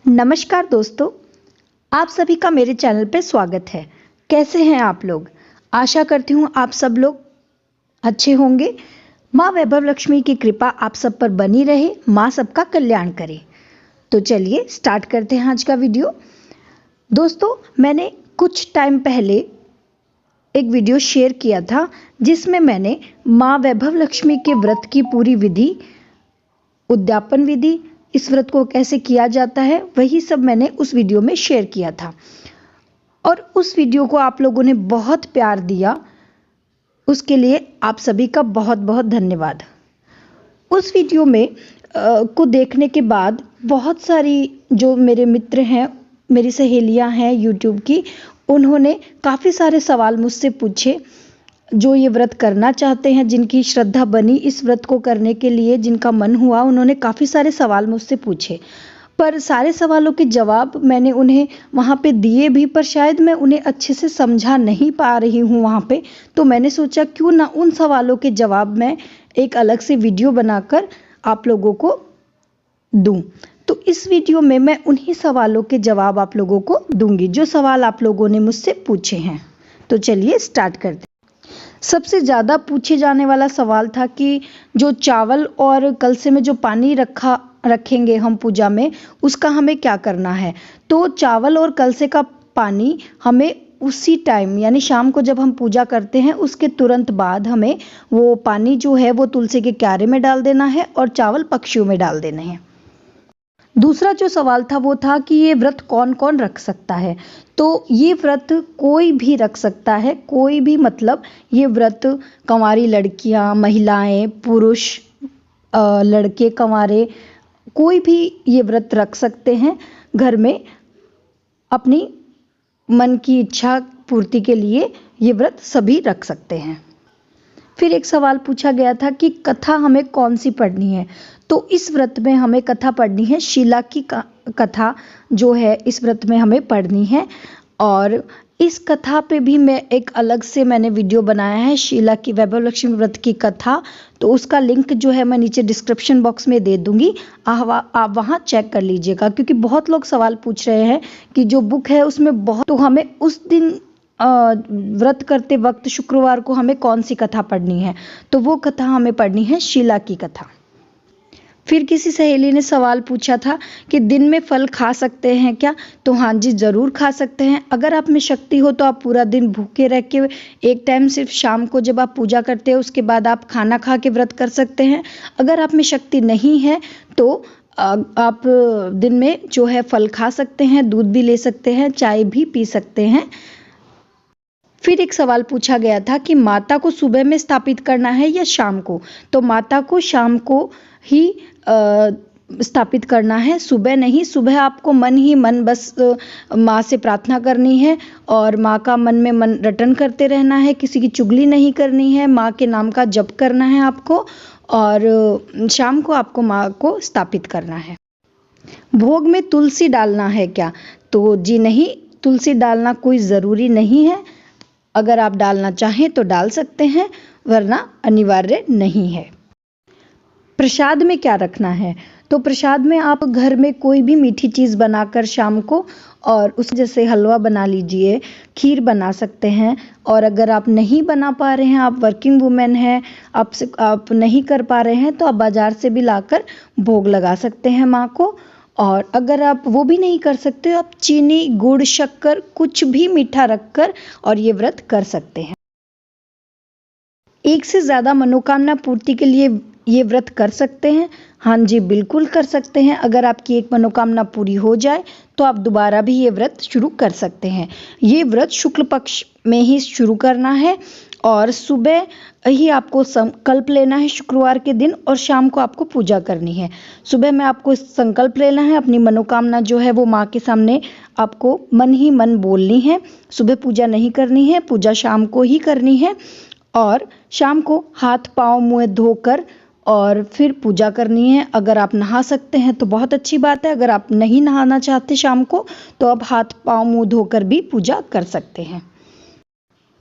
नमस्कार दोस्तों, आप सभी का मेरे चैनल पे स्वागत है। कैसे हैं आप लोग? आशा करती हूँ आप सब लोग अच्छे होंगे। माँ वैभव लक्ष्मी की कृपा आप सब पर बनी रहे, माँ सबका कल्याण करे। तो चलिए स्टार्ट करते हैं आज का वीडियो। दोस्तों, मैंने कुछ टाइम पहले एक वीडियो शेयर किया था जिसमें मैंने माँ वैभव लक्ष्मी के व्रत की पूरी विधि, उद्यापन विधि, इस व्रत को कैसे किया जाता है, वही सब मैंने उस वीडियो में शेयर किया था और उस वीडियो को आप लोगों ने बहुत प्यार दिया। उसके लिए आप सभी का बहुत बहुत धन्यवाद। उस वीडियो में को देखने के बाद बहुत सारी जो मेरे मित्र हैं, मेरी सहेलियां हैं यूट्यूब की, उन्होंने काफ़ी सारे सवाल मुझसे पूछे। जो ये व्रत करना चाहते हैं, जिनकी श्रद्धा बनी इस व्रत को करने के लिए, जिनका मन हुआ, उन्होंने काफ़ी सारे सवाल मुझसे पूछे। पर सारे सवालों के जवाब मैंने उन्हें वहाँ पे दिए भी, पर शायद मैं उन्हें अच्छे से समझा नहीं पा रही हूँ वहाँ पे। तो मैंने सोचा क्यों ना उन सवालों के जवाब मैं एक अलग से वीडियो बनाकर आप लोगों को दूँ। तो इस वीडियो में मैं उन्हीं सवालों के जवाब आप लोगों को दूंगी जो सवाल आप लोगों ने मुझसे पूछे हैं। तो चलिए स्टार्ट करते हैं। सबसे ज़्यादा पूछे जाने वाला सवाल था कि जो चावल और कलसे में जो पानी रखेंगे हम पूजा में, उसका हमें क्या करना है। तो चावल और कलसे का पानी हमें उसी टाइम, यानी शाम को जब हम पूजा करते हैं उसके तुरंत बाद हमें वो पानी जो है वो तुलसी के क्यारे में डाल देना है और चावल पक्षियों में डाल देने हैं। दूसरा जो सवाल था वो था कि ये व्रत कौन कौन रख सकता है। तो ये व्रत कोई भी रख सकता है, कोई भी, मतलब ये व्रत कंवारी लड़कियां, महिलाएं, पुरुष, लड़के कंवारे, कोई भी ये व्रत रख सकते हैं घर में अपनी मन की इच्छा पूर्ति के लिए। ये व्रत सभी रख सकते हैं। फिर एक सवाल पूछा गया था कि कथा हमें कौन सी पढ़नी है। तो इस व्रत में हमें कथा पढ़नी है, शीला की कथा जो है इस व्रत में हमें पढ़नी है। और इस कथा पे भी मैं एक अलग से मैंने वीडियो बनाया है, शीला की वैभव लक्ष्मी व्रत की कथा। तो उसका लिंक जो है मैं नीचे डिस्क्रिप्शन बॉक्स में दे दूंगी, आप वहाँ चेक कर लीजिएगा। क्योंकि बहुत लोग सवाल पूछ रहे हैं कि जो बुक है उसमें बहुत, तो हमें उस दिन व्रत करते वक्त शुक्रवार को हमें कौन सी कथा पढ़नी है। तो वो कथा हमें पढ़नी है शीला की कथा। फिर किसी सहेली ने सवाल पूछा था कि दिन में फल खा सकते हैं क्या। तो हाँ जी, ज़रूर खा सकते हैं। अगर आप में शक्ति हो तो आप पूरा दिन भूखे रह के एक टाइम सिर्फ शाम को जब आप पूजा करते हैं उसके बाद आप खाना खा के व्रत कर सकते हैं। अगर आप में शक्ति नहीं है तो आप दिन में जो है फल खा सकते हैं, दूध भी ले सकते हैं, चाय भी पी सकते हैं। फिर एक सवाल पूछा गया था कि माता को सुबह में स्थापित करना है या शाम को। तो माता को शाम को ही स्थापित करना है, सुबह नहीं। सुबह आपको मन ही मन बस माँ से प्रार्थना करनी है और माँ का मन में मन रटन करते रहना है, किसी की चुगली नहीं करनी है, माँ के नाम का जप करना है आपको। और शाम को आपको माँ को स्थापित करना है। भोग में तुलसी डालना है क्या। तो जी नहीं, तुलसी डालना कोई ज़रूरी नहीं है। अगर आप डालना चाहें तो डाल सकते हैं, वरना अनिवार्य नहीं है। प्रसाद में क्या रखना है। तो प्रसाद में आप घर में कोई भी मीठी चीज़ बनाकर शाम को, और उस जैसे हलवा बना लीजिए, खीर बना सकते हैं। और अगर आप नहीं बना पा रहे हैं, आप वर्किंग वुमेन हैं, आप नहीं कर पा रहे हैं, तो आप बाज़ार से भी लाकर भोग लगा सकते हैं माँ को। और अगर आप वो भी नहीं कर सकते, आप चीनी, गुड़, शक्कर, कुछ भी मीठा रखकर और ये व्रत कर सकते हैं। एक से ज़्यादा मनोकामना पूर्ति के लिए ये व्रत कर सकते हैं। हाँ जी, बिल्कुल कर सकते हैं। अगर आपकी एक मनोकामना पूरी हो जाए तो आप दोबारा भी ये व्रत शुरू कर सकते हैं। ये व्रत शुक्ल पक्ष में ही शुरू करना है और सुबह ही आपको संकल्प लेना है शुक्रवार के दिन, और शाम को आपको पूजा करनी है। सुबह में आपको संकल्प लेना है, अपनी मनोकामना जो है वो माँ के सामने आपको मन ही मन बोलनी है। सुबह पूजा नहीं करनी है, पूजा शाम को ही करनी है। और शाम को हाथ पाँव मुँह धोकर और फिर पूजा करनी है। अगर आप नहा सकते हैं तो बहुत अच्छी बात है। अगर आप नहीं नहाना चाहते शाम को, तो आप हाथ पाँव मुँह धोकर भी पूजा कर सकते हैं।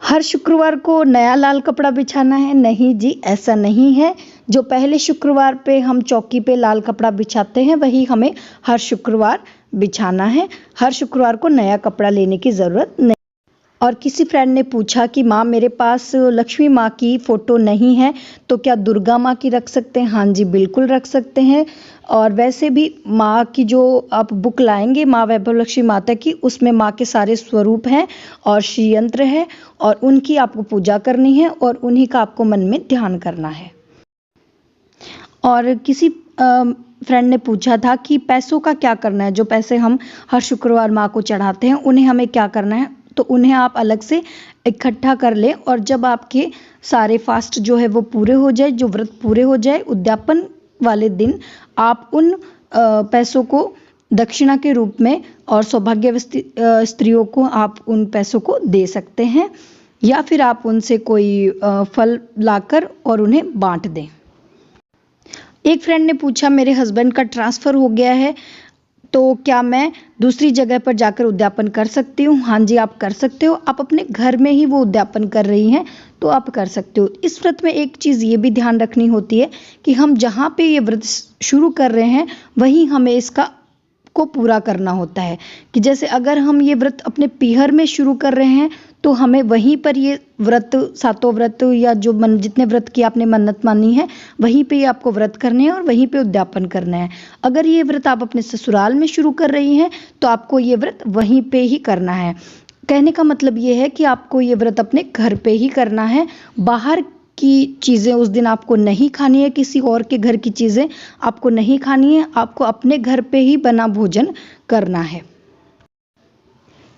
हर शुक्रवार को नया लाल कपड़ा बिछाना है? नहीं जी, ऐसा नहीं है। जो पहले शुक्रवार पे हम चौकी पे लाल कपड़ा बिछाते हैं वही हमें हर शुक्रवार बिछाना है। हर शुक्रवार को नया कपड़ा लेने की ज़रूरत नहीं। और किसी फ्रेंड ने पूछा कि माँ मेरे पास लक्ष्मी माँ की फ़ोटो नहीं है तो क्या दुर्गा माँ की रख सकते हैं? हाँ जी, बिल्कुल रख सकते हैं। और वैसे भी माँ की जो आप बुक लाएंगे माँ वैभव लक्ष्मी माता की, उसमें माँ के सारे स्वरूप हैं और श्री यंत्र है और उनकी आपको पूजा करनी है और उन्हीं का आपको मन में ध्यान करना है। और किसी फ्रेंड ने पूछा था कि पैसों का क्या करना है? जो पैसे हम हर शुक्रवार माँ को चढ़ाते हैं उन्हें हमें क्या करना है? तो उन्हें आप अलग से इकट्ठा कर लें और जब आपके सारे फास्ट जो है वो पूरे हो जाए, जो व्रत पूरे हो जाए, उद्यापन वाले दिन आप उन पैसों को दक्षिणा के रूप में और सौभाग्यवती स्त्रियों को आप उन पैसों को दे सकते हैं या फिर आप उनसे कोई फल लाकर और उन्हें बांट दें। एक फ्रेंड ने पूछा मेरे हस्बैंड का ट्रांसफ़र हो गया है तो क्या मैं दूसरी जगह पर जाकर उद्यापन कर सकती हूँ? हाँ जी, आप कर सकते हो। आप अपने घर में ही वो उद्यापन कर रही हैं तो आप कर सकते हो। इस व्रत में एक चीज़ ये भी ध्यान रखनी होती है कि हम जहाँ पे ये व्रत शुरू कर रहे हैं वहीं हमें इसका को पूरा करना होता है। कि जैसे अगर हम ये व्रत अपने पीहर में शुरू कर रहे हैं तो हमें वहीं पर ये व्रत, सातों व्रत या जो जितने व्रत की आपने मन्नत मानी है वहीं पे ही आपको व्रत करने हैं और वहीं पे उद्यापन करना है। अगर ये व्रत आप अपने ससुराल में शुरू कर रही हैं तो आपको ये व्रत वहीं पे ही करना है। कहने का मतलब ये है कि आपको ये व्रत अपने घर पे ही करना है। बाहर की चीज़ें उस दिन आपको नहीं खानी है, किसी और के घर की चीज़ें आपको नहीं खानी है, आपको अपने घर पे ही बना भोजन करना है।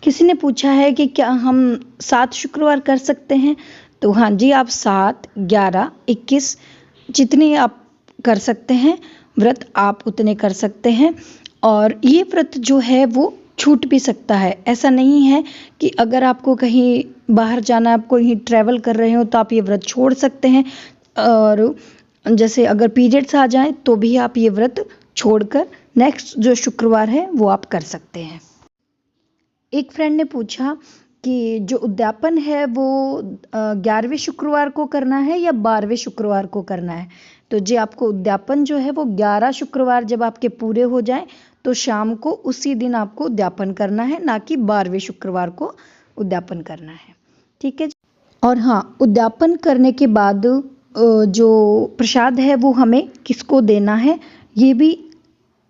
किसी ने पूछा है कि क्या हम 7 शुक्रवार कर सकते हैं? तो हाँ जी, आप 7, 11, 21 जितने आप कर सकते हैं व्रत आप उतने कर सकते हैं। और ये व्रत जो है वो छूट भी सकता है। ऐसा नहीं है कि अगर आपको कहीं बाहर जाना है, आप कहीं ट्रैवल कर रहे हो तो आप ये व्रत छोड़ सकते हैं। और जैसे अगर पीरियड्स आ जाएं तो भी आप ये व्रत छोड़कर नेक्स्ट जो शुक्रवार है वो आप कर सकते हैं। एक फ्रेंड ने पूछा कि जो उद्यापन है वो 11वें शुक्रवार को करना है या 12वें शुक्रवार को करना है? तो जी, आपको उद्यापन जो है वो 11 शुक्रवार जब आपके पूरे हो जाएं तो शाम को उसी दिन आपको उद्यापन करना है, ना कि 12वें शुक्रवार को उद्यापन करना है। ठीक है। और हाँ, उद्यापन करने के बाद जो प्रसाद है वो हमें किसको देना है, ये भी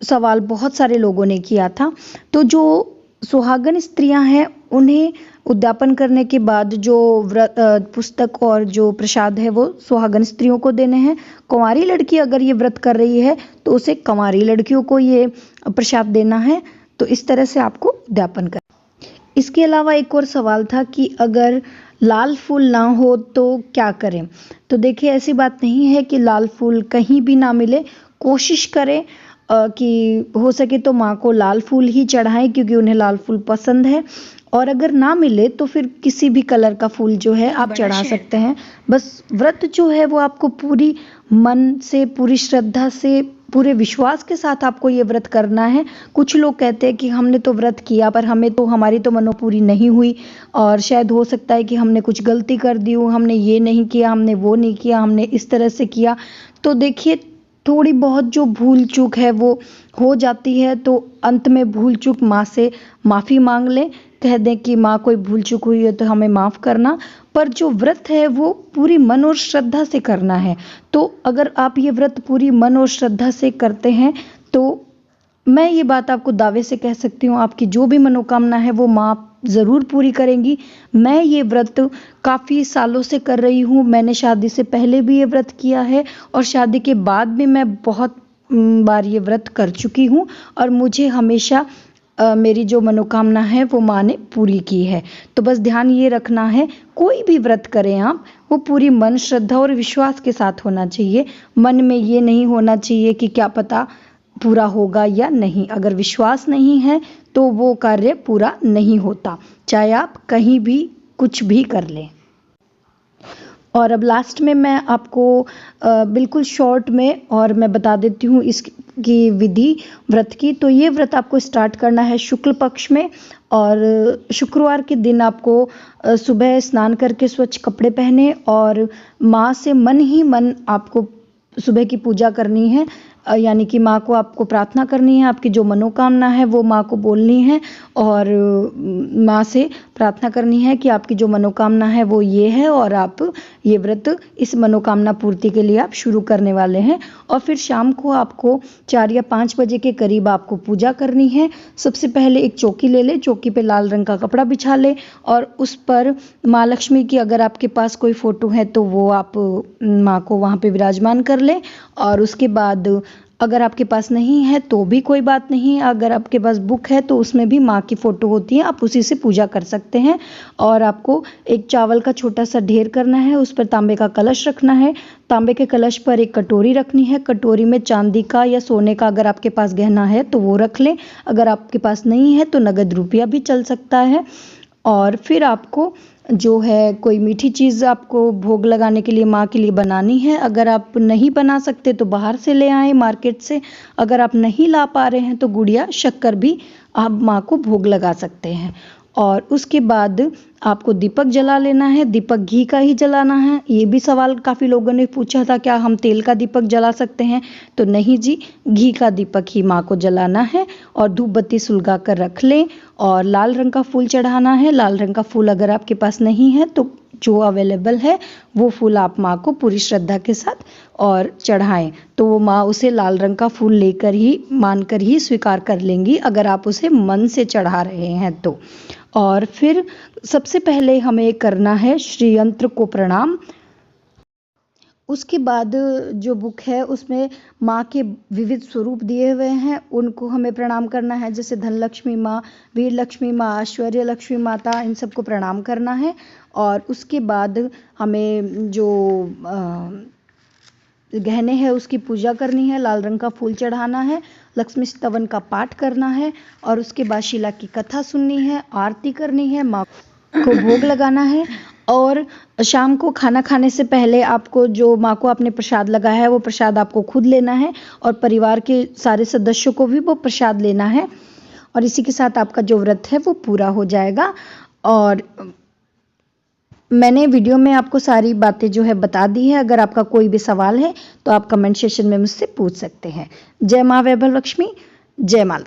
सवाल बहुत सारे लोगों ने किया था। तो जो सुहागन स्त्रियां हैं उन्हें उद्यापन करने के बाद जो व्रत पुस्तक और जो प्रसाद है वो सुहागन स्त्रियों को देने हैं। कुंवारी लड़की अगर ये व्रत कर रही है तो उसे कुंवारी लड़कियों को ये प्रसाद देना है। तो इस तरह से आपको उद्यापन कर। इसके अलावा एक और सवाल था कि अगर लाल फूल ना हो तो क्या करें? तो देखिए, ऐसी बात नहीं है कि लाल फूल कहीं भी ना मिले। कोशिश करें कि हो सके तो माँ को लाल फूल ही चढ़ाएं क्योंकि उन्हें लाल फूल पसंद है। और अगर ना मिले तो फिर किसी भी कलर का फूल जो है आप चढ़ा सकते हैं। बस व्रत जो है वो आपको पूरी मन से, पूरी श्रद्धा से, पूरे विश्वास के साथ आपको ये व्रत करना है। कुछ लोग कहते हैं कि हमने तो व्रत किया पर हमारी तो मनो पूरी नहीं हुई और शायद हो सकता है कि हमने कुछ गलती कर दी हो, हमने ये नहीं किया, हमने वो नहीं किया, हमने इस तरह से किया। तो देखिए, थोड़ी बहुत जो भूल चूक है वो हो जाती है तो अंत में भूल चूक माँ से माफ़ी मांग लें, कह दें कि माँ कोई भूल चूक हुई है तो हमें माफ़ करना। पर जो व्रत है वो पूरी मन और श्रद्धा से करना है। तो अगर आप ये व्रत पूरी मन और श्रद्धा से करते हैं तो मैं ये बात आपको दावे से कह सकती हूँ, आपकी जो भी मनोकामना है वो माँ ज़रूर पूरी करेंगी। मैं ये व्रत काफ़ी सालों से कर रही हूँ। मैंने शादी से पहले भी ये व्रत किया है और शादी के बाद भी मैं बहुत बार ये व्रत कर चुकी हूँ और मुझे हमेशा मेरी जो मनोकामना है वो माँ ने पूरी की है। तो बस ध्यान ये रखना है, कोई भी व्रत करें आप, वो पूरी मन, श्रद्धा और विश्वास के साथ होना चाहिए। मन में ये नहीं होना चाहिए कि क्या पता पूरा होगा या नहीं। अगर विश्वास नहीं है तो वो कार्य पूरा नहीं होता, चाहे आप कहीं भी कुछ भी कर लें। और अब लास्ट में मैं आपको बिल्कुल शॉर्ट में और मैं बता देती हूँ इसकी विधि व्रत की। तो ये व्रत आपको स्टार्ट करना है शुक्ल पक्ष में, और शुक्रवार के दिन आपको सुबह स्नान करके स्वच्छ कपड़े पहने और माँ से मन ही मन आपको सुबह की पूजा करनी है। यानी कि माँ को आपको प्रार्थना करनी है, आपकी जो मनोकामना है वो माँ को बोलनी है और माँ से प्रार्थना करनी है कि आपकी जो मनोकामना है वो ये है, और आप ये व्रत इस मनोकामना पूर्ति के लिए आप शुरू करने वाले हैं। और फिर शाम को आपको 4 या 5 बजे के करीब आपको पूजा करनी है। सबसे पहले एक चौकी ले ले, चौकी पे लाल रंग का कपड़ा बिछा ले और उस पर माँ लक्ष्मी की अगर आपके पास कोई फ़ोटो है तो वो आप माँ को वहाँ पे विराजमान कर लें। और उसके बाद अगर आपके पास नहीं है तो भी कोई बात नहीं, अगर आपके पास बुक है तो उसमें भी माँ की फ़ोटो होती है, आप उसी से पूजा कर सकते हैं। और आपको एक चावल का छोटा सा ढेर करना है, उस पर तांबे का कलश रखना है, तांबे के कलश पर एक कटोरी रखनी है, कटोरी में चांदी का या सोने का अगर आपके पास गहना है तो वो रख लें, अगर आपके पास नहीं है तो नगद रुपया भी चल सकता है। और फिर आपको जो है कोई मीठी चीज़ आपको भोग लगाने के लिए माँ के लिए बनानी है। अगर आप नहीं बना सकते तो बाहर से ले आएँ मार्केट से, अगर आप नहीं ला पा रहे हैं तो गुड़िया शक्कर भी आप माँ को भोग लगा सकते हैं। और उसके बाद आपको दीपक जला लेना है, दीपक घी का ही जलाना है। ये भी सवाल काफ़ी लोगों ने पूछा था, क्या हम तेल का दीपक जला सकते हैं? तो नहीं जी, घी का दीपक ही माँ को जलाना है। और धूप बत्ती सुलगा कर रख लें और लाल रंग का फूल चढ़ाना है। लाल रंग का फूल अगर आपके पास नहीं है तो जो अवेलेबल है वो फूल आप माँ को पूरी श्रद्धा के साथ और चढ़ाएं, तो वो माँ उसे लाल रंग का फूल लेकर ही मानकर ही स्वीकार कर लेंगी, अगर आप उसे मन से चढ़ा रहे हैं तो। और फिर सबसे पहले हमें करना है श्री यंत्र को प्रणाम। उसके बाद जो बुक है उसमें माँ के विविध स्वरूप दिए हुए हैं, उनको हमें प्रणाम करना है, जैसे धन लक्ष्मी माँ, वीर लक्ष्मी माँ, ऐश्वर्य लक्ष्मी माता, इन सबको प्रणाम करना है। और उसके बाद हमें जो गहने हैं उसकी पूजा करनी है, लाल रंग का फूल चढ़ाना है, लक्ष्मी स्तवन का पाठ करना है और उसके बाद शीला की कथा सुननी है, आरती करनी है, माँ को भोग लगाना है। और शाम को खाना खाने से पहले आपको जो माँ को आपने प्रसाद लगाया है वो प्रसाद आपको खुद लेना है और परिवार के सारे सदस्यों को भी वो प्रसाद लेना है। और इसी के साथ आपका जो व्रत है वो पूरा हो जाएगा। और मैंने वीडियो में आपको सारी बातें जो है बता दी है। अगर आपका कोई भी सवाल है तो आप कमेंट सेक्शन में मुझसे पूछ सकते हैं। जय माँ वैभव लक्ष्मी, जय माँ।